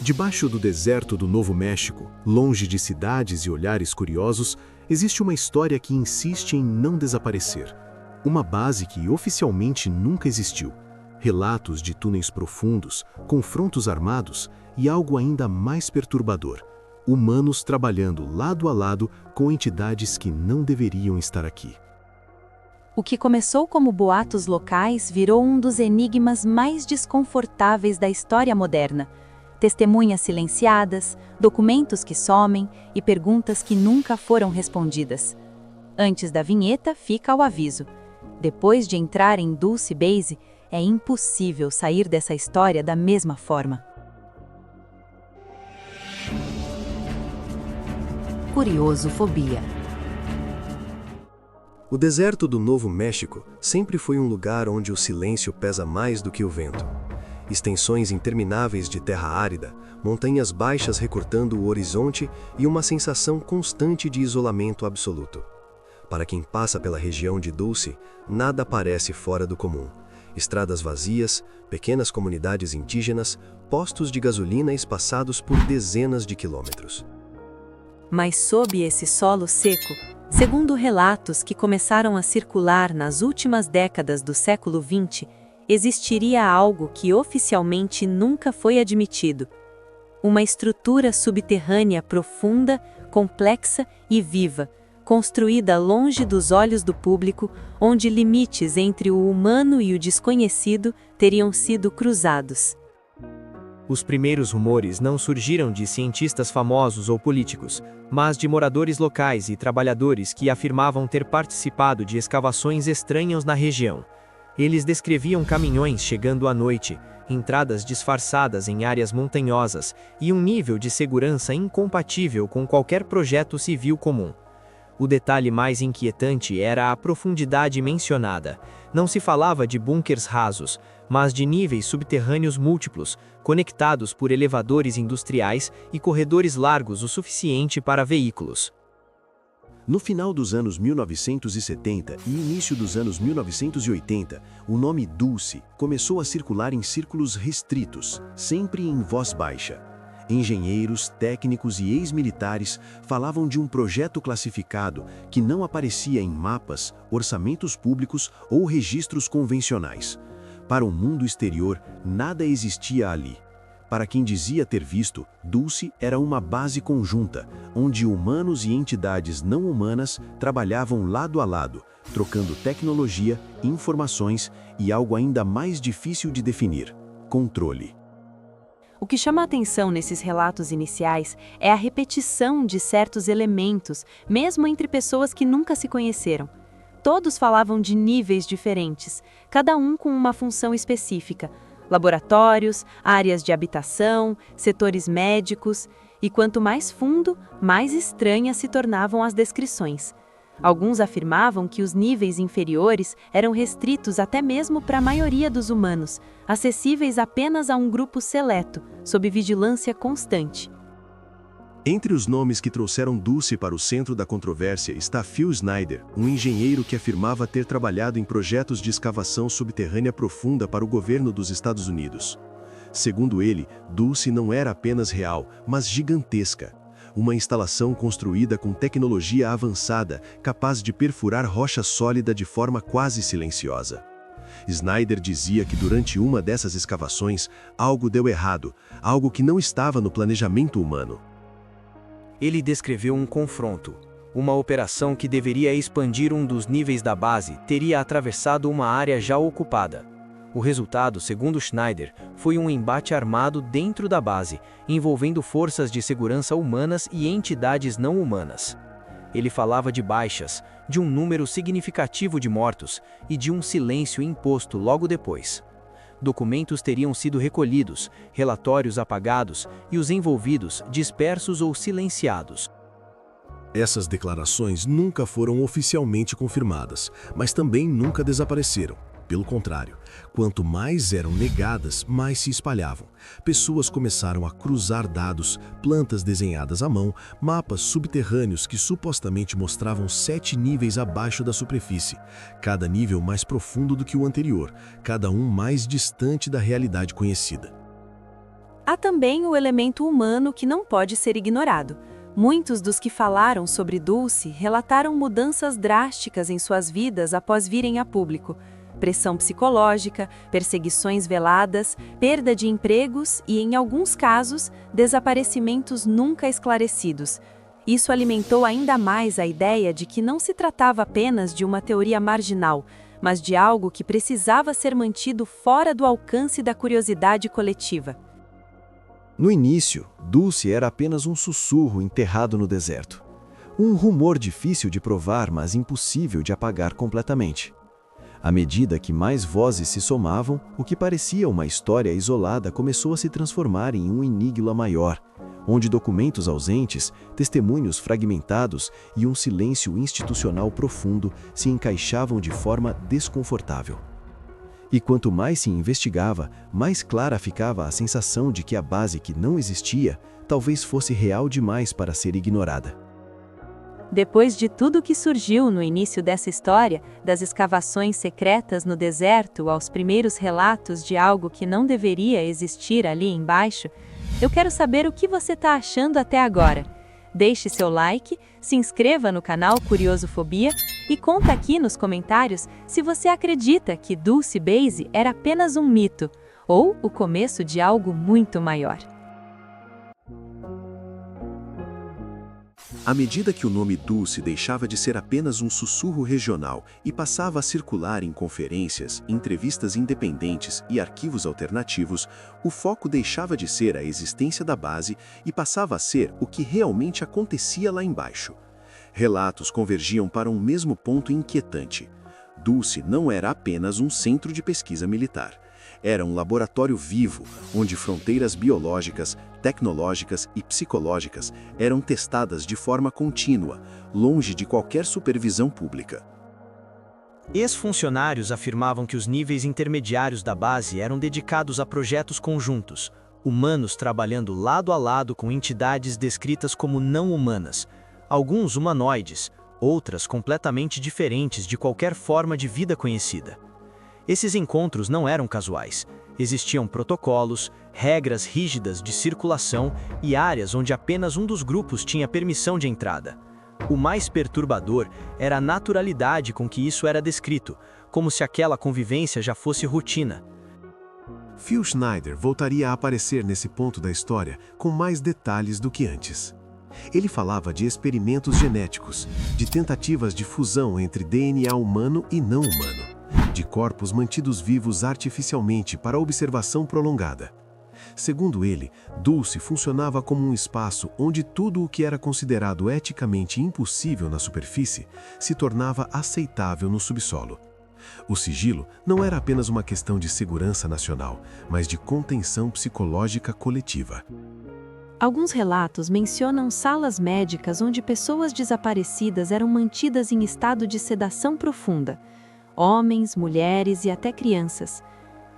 Debaixo do deserto do Novo México, longe de cidades e olhares curiosos, existe uma história que insiste em não desaparecer. Uma base que oficialmente nunca existiu. Relatos de túneis profundos, confrontos armados e algo ainda mais perturbador: humanos trabalhando lado a lado com entidades que não deveriam estar aqui. O que começou como boatos locais virou um dos enigmas mais desconfortáveis da história moderna. Testemunhas silenciadas, documentos que somem e perguntas que nunca foram respondidas. Antes da vinheta, fica o aviso. Depois de entrar em Dulce Base, é impossível sair dessa história da mesma forma. Curiosofobia. O deserto do Novo México sempre foi um lugar onde o silêncio pesa mais do que o vento. Extensões intermináveis de terra árida, montanhas baixas recortando o horizonte e uma sensação constante de isolamento absoluto. Para quem passa pela região de Dulce, nada parece fora do comum. Estradas vazias, pequenas comunidades indígenas, postos de gasolina espaçados por dezenas de quilômetros. Mas sob esse solo seco, segundo relatos que começaram a circular nas últimas décadas do século XX, existiria algo que oficialmente nunca foi admitido. Uma estrutura subterrânea profunda, complexa e viva, construída longe dos olhos do público, onde limites entre o humano e o desconhecido teriam sido cruzados. Os primeiros rumores não surgiram de cientistas famosos ou políticos, mas de moradores locais e trabalhadores que afirmavam ter participado de escavações estranhas na região. Eles descreviam caminhões chegando à noite, entradas disfarçadas em áreas montanhosas e um nível de segurança incompatível com qualquer projeto civil comum. O detalhe mais inquietante era a profundidade mencionada. Não se falava de bunkers rasos, mas de níveis subterrâneos múltiplos, conectados por elevadores industriais e corredores largos o suficiente para veículos. No final dos anos 1970 e início dos anos 1980, o nome Dulce começou a circular em círculos restritos, sempre em voz baixa. Engenheiros, técnicos e ex-militares falavam de um projeto classificado que não aparecia em mapas, orçamentos públicos ou registros convencionais. Para o mundo exterior, nada existia ali. Para quem dizia ter visto, Dulce era uma base conjunta, onde humanos e entidades não humanas trabalhavam lado a lado, trocando tecnologia, informações e algo ainda mais difícil de definir: controle. O que chama a atenção nesses relatos iniciais é a repetição de certos elementos, mesmo entre pessoas que nunca se conheceram. Todos falavam de níveis diferentes, cada um com uma função específica: laboratórios, áreas de habitação, setores médicos, e quanto mais fundo, mais estranhas se tornavam as descrições. Alguns afirmavam que os níveis inferiores eram restritos até mesmo para a maioria dos humanos, acessíveis apenas a um grupo seleto, sob vigilância constante. Entre os nomes que trouxeram Dulce para o centro da controvérsia está Phil Snyder, um engenheiro que afirmava ter trabalhado em projetos de escavação subterrânea profunda para o governo dos Estados Unidos. Segundo ele, Dulce não era apenas real, mas gigantesca. Uma instalação construída com tecnologia avançada, capaz de perfurar rocha sólida de forma quase silenciosa. Snyder dizia que durante uma dessas escavações, algo deu errado, algo que não estava no planejamento humano. Ele descreveu um confronto. Uma operação que deveria expandir um dos níveis da base teria atravessado uma área já ocupada. O resultado, segundo Schneider, foi um embate armado dentro da base, envolvendo forças de segurança humanas e entidades não humanas. Ele falava de baixas, de um número significativo de mortos e de um silêncio imposto logo depois. Documentos teriam sido recolhidos, relatórios apagados e os envolvidos dispersos ou silenciados. Essas declarações nunca foram oficialmente confirmadas, mas também nunca desapareceram. Pelo contrário, quanto mais eram negadas, mais se espalhavam. Pessoas começaram a cruzar dados, plantas desenhadas à mão, mapas subterrâneos que supostamente mostravam 7 níveis abaixo da superfície, cada nível mais profundo do que o anterior, cada um mais distante da realidade conhecida. Há também o elemento humano que não pode ser ignorado. Muitos dos que falaram sobre Dulce relataram mudanças drásticas em suas vidas após virem a público. Pressão psicológica, perseguições veladas, perda de empregos e, em alguns casos, desaparecimentos nunca esclarecidos. Isso alimentou ainda mais a ideia de que não se tratava apenas de uma teoria marginal, mas de algo que precisava ser mantido fora do alcance da curiosidade coletiva. No início, Dulce era apenas um sussurro enterrado no deserto. Um rumor difícil de provar, mas impossível de apagar completamente. À medida que mais vozes se somavam, o que parecia uma história isolada começou a se transformar em um enigma maior, onde documentos ausentes, testemunhos fragmentados e um silêncio institucional profundo se encaixavam de forma desconfortável. E quanto mais se investigava, mais clara ficava a sensação de que a base que não existia talvez fosse real demais para ser ignorada. Depois de tudo que surgiu no início dessa história, das escavações secretas no deserto aos primeiros relatos de algo que não deveria existir ali embaixo, eu quero saber o que você está achando até agora. Deixe seu like, se inscreva no canal Curiosofobia e conta aqui nos comentários se você acredita que Dulce Base era apenas um mito ou o começo de algo muito maior. À medida que o nome Dulce deixava de ser apenas um sussurro regional e passava a circular em conferências, entrevistas independentes e arquivos alternativos, o foco deixava de ser a existência da base e passava a ser o que realmente acontecia lá embaixo. Relatos convergiam para um mesmo ponto inquietante. Dulce não era apenas um centro de pesquisa militar. Era um laboratório vivo, onde fronteiras biológicas, tecnológicas e psicológicas eram testadas de forma contínua, longe de qualquer supervisão pública. Ex-funcionários afirmavam que os níveis intermediários da base eram dedicados a projetos conjuntos, humanos trabalhando lado a lado com entidades descritas como não humanas, alguns humanoides, outras completamente diferentes de qualquer forma de vida conhecida. Esses encontros não eram casuais. Existiam protocolos, regras rígidas de circulação e áreas onde apenas um dos grupos tinha permissão de entrada. O mais perturbador era a naturalidade com que isso era descrito, como se aquela convivência já fosse rotina. Phil Schneider voltaria a aparecer nesse ponto da história com mais detalhes do que antes. Ele falava de experimentos genéticos, de tentativas de fusão entre DNA humano e não humano, de corpos mantidos vivos artificialmente para observação prolongada. Segundo ele, Dulce funcionava como um espaço onde tudo o que era considerado eticamente impossível na superfície se tornava aceitável no subsolo. O sigilo não era apenas uma questão de segurança nacional, mas de contenção psicológica coletiva. Alguns relatos mencionam salas médicas onde pessoas desaparecidas eram mantidas em estado de sedação profunda. Homens, mulheres e até crianças.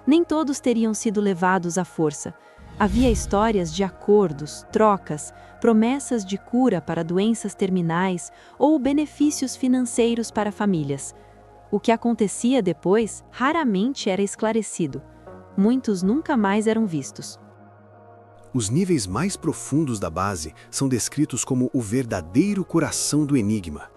Nem todos teriam sido levados à força. Havia histórias de acordos, trocas, promessas de cura para doenças terminais ou benefícios financeiros para famílias. O que acontecia depois raramente era esclarecido. Muitos nunca mais eram vistos. Os níveis mais profundos da base são descritos como o verdadeiro coração do enigma.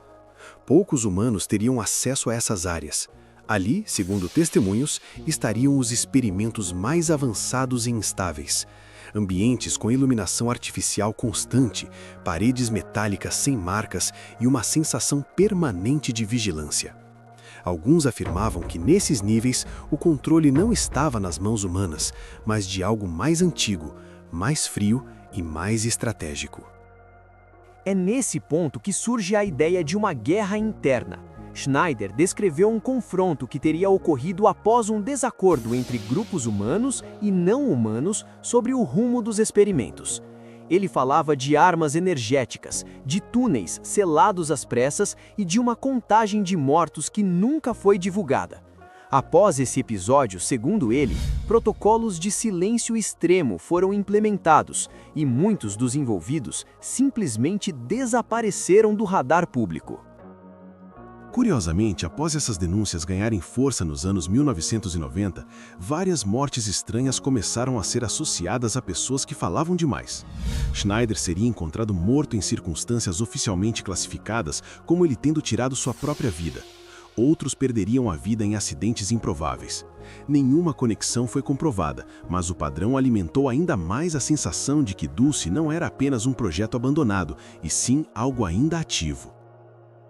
Poucos humanos teriam acesso a essas áreas. Ali, segundo testemunhos, estariam os experimentos mais avançados e instáveis. Ambientes com iluminação artificial constante, paredes metálicas sem marcas e uma sensação permanente de vigilância. Alguns afirmavam que nesses níveis o controle não estava nas mãos humanas, mas de algo mais antigo, mais frio e mais estratégico. É nesse ponto que surge a ideia de uma guerra interna. Schneider descreveu um confronto que teria ocorrido após um desacordo entre grupos humanos e não humanos sobre o rumo dos experimentos. Ele falava de armas energéticas, de túneis selados às pressas e de uma contagem de mortos que nunca foi divulgada. Após esse episódio, segundo ele, protocolos de silêncio extremo foram implementados e muitos dos envolvidos simplesmente desapareceram do radar público. Curiosamente, após essas denúncias ganharem força nos anos 1990, várias mortes estranhas começaram a ser associadas a pessoas que falavam demais. Schneider seria encontrado morto em circunstâncias oficialmente classificadas, como ele tendo tirado sua própria vida. Outros perderiam a vida em acidentes improváveis. Nenhuma conexão foi comprovada, mas o padrão alimentou ainda mais a sensação de que Dulce não era apenas um projeto abandonado, e sim algo ainda ativo.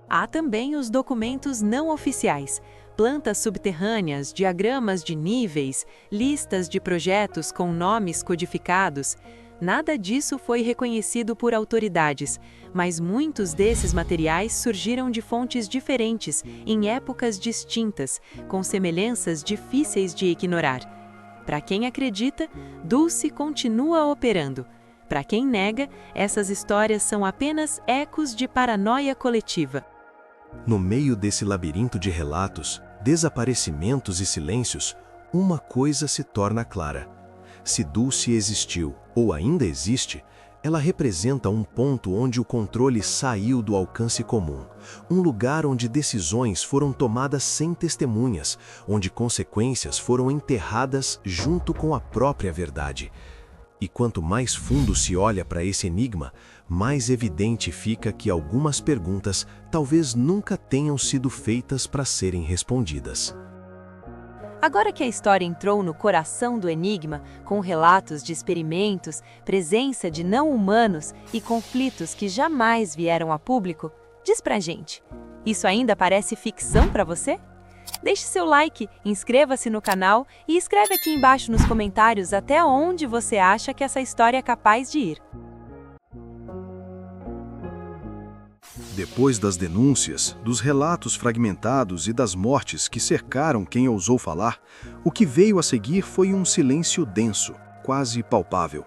Há também os documentos não oficiais, plantas subterrâneas, diagramas de níveis, listas de projetos com nomes codificados. Nada disso foi reconhecido por autoridades, mas muitos desses materiais surgiram de fontes diferentes, em épocas distintas, com semelhanças difíceis de ignorar. Para quem acredita, Dulce continua operando. Para quem nega, essas histórias são apenas ecos de paranoia coletiva. No meio desse labirinto de relatos, desaparecimentos e silêncios, uma coisa se torna clara. Se Dulce existiu ou ainda existe, ela representa um ponto onde o controle saiu do alcance comum, um lugar onde decisões foram tomadas sem testemunhas, onde consequências foram enterradas junto com a própria verdade. E quanto mais fundo se olha para esse enigma, mais evidente fica que algumas perguntas talvez nunca tenham sido feitas para serem respondidas. Agora que a história entrou no coração do enigma, com relatos de experimentos, presença de não-humanos e conflitos que jamais vieram a público, diz pra gente, isso ainda parece ficção para você? Deixe seu like, inscreva-se no canal e escreve aqui embaixo nos comentários até onde você acha que essa história é capaz de ir. Depois das denúncias, dos relatos fragmentados e das mortes que cercaram quem ousou falar, o que veio a seguir foi um silêncio denso, quase palpável.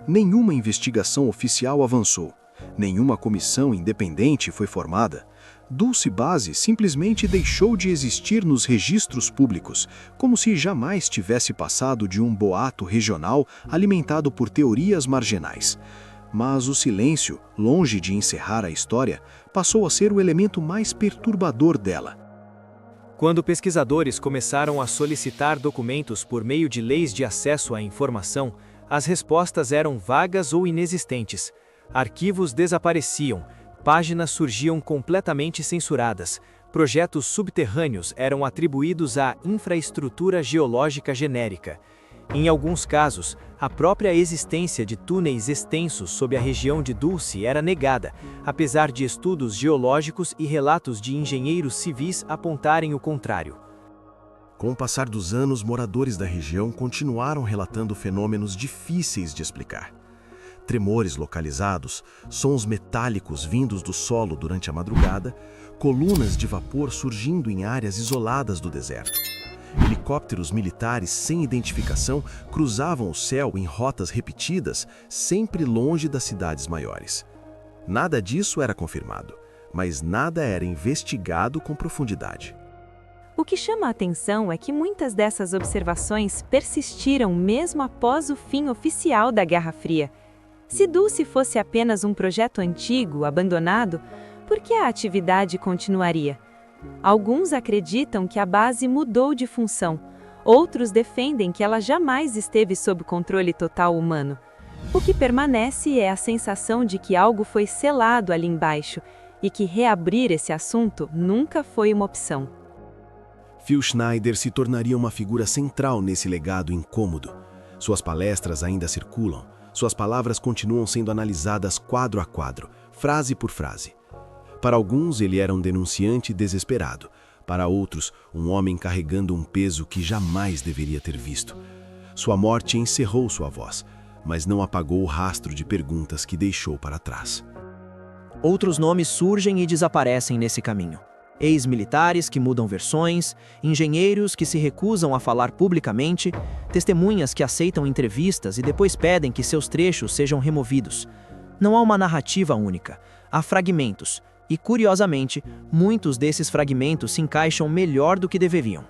Nenhuma investigação oficial avançou, nenhuma comissão independente foi formada. Dulce Base simplesmente deixou de existir nos registros públicos, como se jamais tivesse passado de um boato regional alimentado por teorias marginais. Mas o silêncio, longe de encerrar a história, passou a ser o elemento mais perturbador dela. Quando pesquisadores começaram a solicitar documentos por meio de leis de acesso à informação, as respostas eram vagas ou inexistentes. Arquivos desapareciam, páginas surgiam completamente censuradas, projetos subterrâneos eram atribuídos à infraestrutura geológica genérica. Em alguns casos, a própria existência de túneis extensos sob a região de Dulce era negada, apesar de estudos geológicos e relatos de engenheiros civis apontarem o contrário. Com o passar dos anos, moradores da região continuaram relatando fenômenos difíceis de explicar. Tremores localizados, sons metálicos vindos do solo durante a madrugada, colunas de vapor surgindo em áreas isoladas do deserto. Helicópteros militares sem identificação cruzavam o céu em rotas repetidas, sempre longe das cidades maiores. Nada disso era confirmado, mas nada era investigado com profundidade. O que chama a atenção é que muitas dessas observações persistiram mesmo após o fim oficial da Guerra Fria. Se Dulce fosse apenas um projeto antigo, abandonado, por que a atividade continuaria? Alguns acreditam que a base mudou de função, outros defendem que ela jamais esteve sob controle total humano. O que permanece é a sensação de que algo foi selado ali embaixo e que reabrir esse assunto nunca foi uma opção. Phil Schneider se tornaria uma figura central nesse legado incômodo. Suas palestras ainda circulam, suas palavras continuam sendo analisadas quadro a quadro, frase por frase. Para alguns, ele era um denunciante desesperado. Para outros, um homem carregando um peso que jamais deveria ter visto. Sua morte encerrou sua voz, mas não apagou o rastro de perguntas que deixou para trás. Outros nomes surgem e desaparecem nesse caminho. Ex-militares que mudam versões, engenheiros que se recusam a falar publicamente, testemunhas que aceitam entrevistas e depois pedem que seus trechos sejam removidos. Não há uma narrativa única, há fragmentos. E, curiosamente, muitos desses fragmentos se encaixam melhor do que deveriam.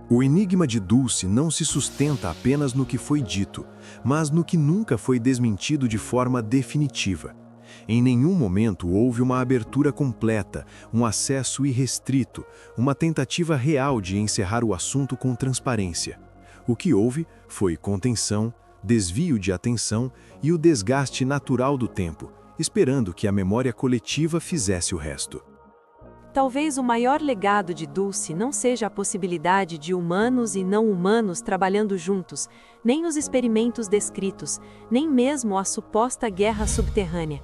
O enigma de Dulce não se sustenta apenas no que foi dito, mas no que nunca foi desmentido de forma definitiva. Em nenhum momento houve uma abertura completa, um acesso irrestrito, uma tentativa real de encerrar o assunto com transparência. O que houve foi contenção, desvio de atenção e o desgaste natural do tempo, esperando que a memória coletiva fizesse o resto. Talvez o maior legado de Dulce não seja a possibilidade de humanos e não humanos trabalhando juntos, nem os experimentos descritos, nem mesmo a suposta guerra subterrânea.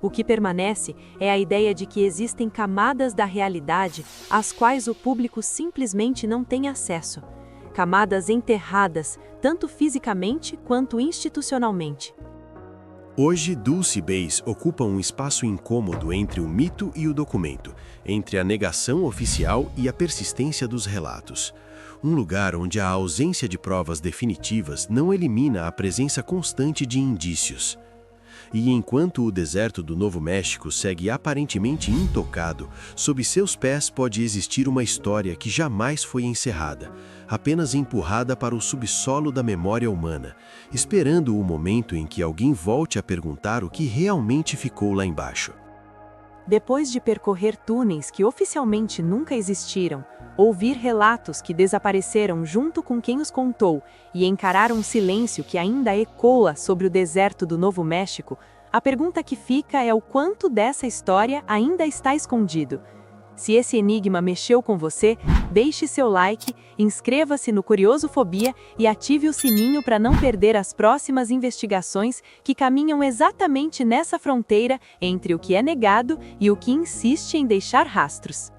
O que permanece é a ideia de que existem camadas da realidade às quais o público simplesmente não tem acesso. Camadas enterradas, tanto fisicamente quanto institucionalmente. Hoje, Dulce Base ocupa um espaço incômodo entre o mito e o documento, entre a negação oficial e a persistência dos relatos. Um lugar onde a ausência de provas definitivas não elimina a presença constante de indícios. E enquanto o deserto do Novo México segue aparentemente intocado, sob seus pés pode existir uma história que jamais foi encerrada, apenas empurrada para o subsolo da memória humana, esperando o momento em que alguém volte a perguntar o que realmente ficou lá embaixo. Depois de percorrer túneis que oficialmente nunca existiram, ouvir relatos que desapareceram junto com quem os contou e encarar um silêncio que ainda ecoa sobre o deserto do Novo México, a pergunta que fica é o quanto dessa história ainda está escondido. Se esse enigma mexeu com você, deixe seu like, inscreva-se no Curiosofobia e ative o sininho para não perder as próximas investigações que caminham exatamente nessa fronteira entre o que é negado e o que insiste em deixar rastros.